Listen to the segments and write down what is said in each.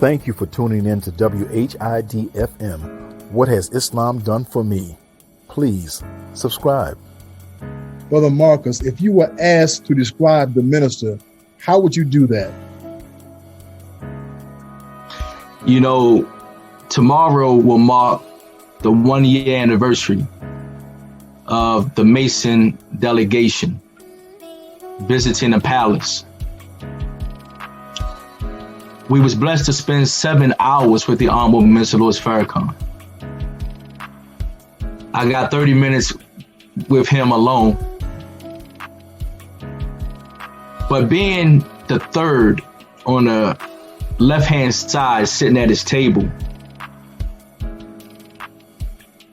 Thank you for tuning in to WHID-FM. What has Islam done for me? Please subscribe. Brother Marcus, if you were asked to describe the minister, how would you do that? You know, tomorrow will mark the 1-year anniversary of the Mason delegation visiting the palace. We was blessed to spend 7 hours with the Honorable Minister Louis Farrakhan. I got 30 minutes with him alone. But being the third on the left-hand side sitting at his table,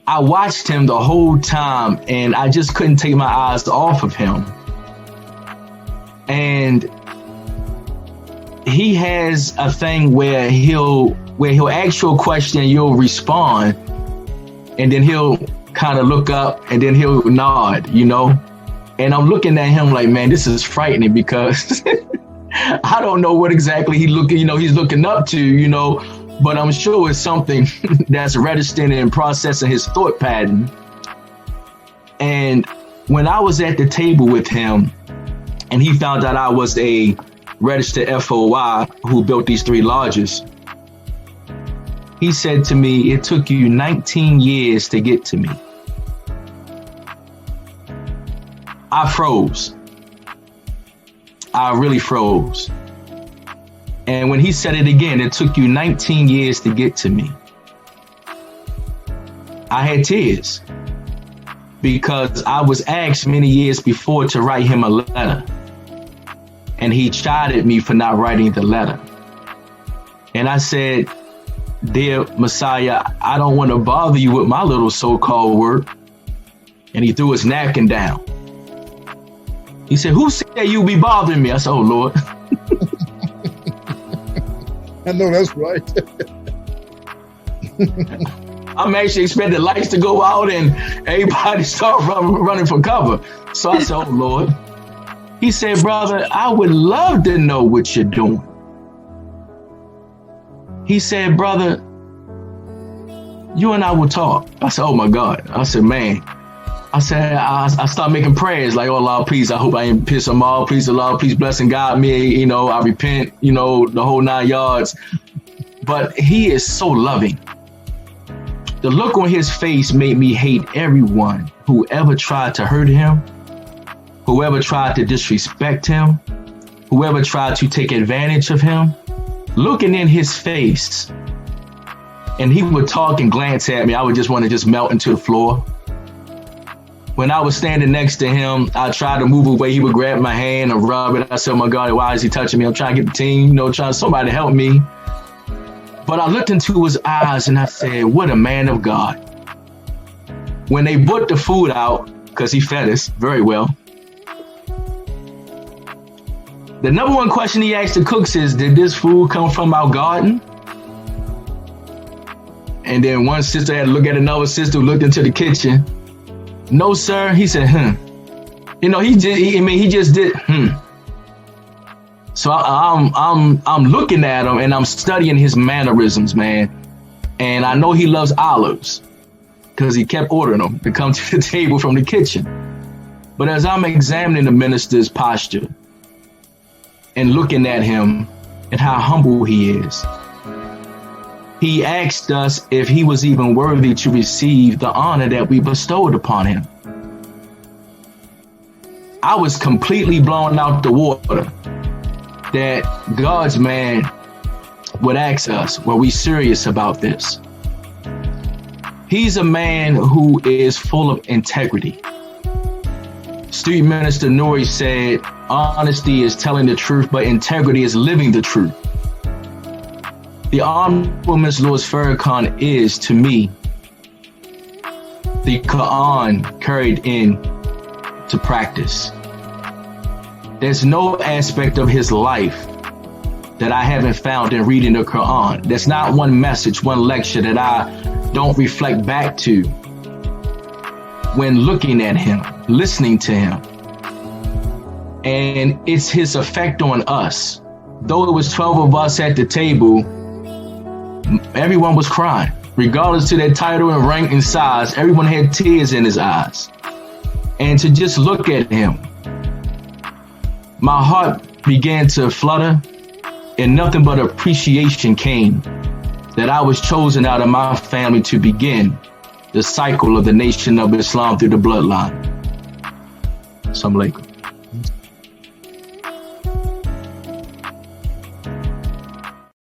I watched him the whole time and I just couldn't take my eyes off of him. And he has a thing where he'll ask you a question, you'll respond, and then he'll kind of look up and then he'll nod, you know? And I'm looking at him like, man, this is frightening because I don't know what exactly he's looking up to, you know, but I'm sure it's something that's registering and processing his thought pattern. And when I was at the table with him and he found out I was a registered FOI who built these 3 lodges, he said to me, it took you 19 years to get to me. I froze. I really froze. And when he said it again, it took you 19 years to get to me, I had tears because I was asked many years before to write him a letter. And he chided me for not writing the letter. And I said, dear Messiah, I don't want to bother you with my little so-called work. And he threw his napkin down. He said, who said you be bothering me? I said, oh, Lord. I know that's right. I'm actually expecting lights to go out and everybody start running for cover. So I said, oh, Lord. He said, brother, I would love to know what you're doing. He said, brother, you and I will talk. I said, oh my God. I said, man. I said, I start making prayers like, oh, Allah, please, I hope I ain't piss him off. Please, Allah, please bless and guide me. You know, I repent, you know, the whole 9 yards. But he is so loving. The look on his face made me hate everyone who ever tried to hurt him, whoever tried to disrespect him, whoever tried to take advantage of him. Looking in his face, and he would talk and glance at me, I would just want to just melt into the floor. When I was standing next to him, I tried to move away. He would grab my hand and rub it. I said, oh my God, why is he touching me? I'm trying to get the team, you know, trying somebody to help me. But I looked into his eyes and I said, what a man of God. When they put the food out, because he fed us very well, the number one question he asked the cooks is, did this food come from our garden? And then one sister had to look at another sister who looked into the kitchen. No, sir. He said, You know, he just did, So I'm looking at him and I'm studying his mannerisms, man. And I know he loves olives because he kept ordering them to come to the table from the kitchen. But as I'm examining the minister's posture and looking at him and how humble he is, he asked us if he was even worthy to receive the honor that we bestowed upon him. I was completely blown out the water that God's man would ask us, were we serious about this? He's a man who is full of integrity. Student Minister Nori said, honesty is telling the truth, but integrity is living the truth. The Honorable Mr. Louis Farrakhan is, to me, the Quran carried in to practice. There's no aspect of his life that I haven't found in reading the Quran. There's not one message, one lecture that I don't reflect back to when looking at him, listening to him. And it's his effect on us. Though it was 12 of us at the table, everyone was crying. Regardless to their title and rank and size, everyone had tears in his eyes. And to just look at him, my heart began to flutter, and nothing but appreciation came that I was chosen out of my family to begin the cycle of the Nation of Islam through the bloodline. Assalamu alaikum.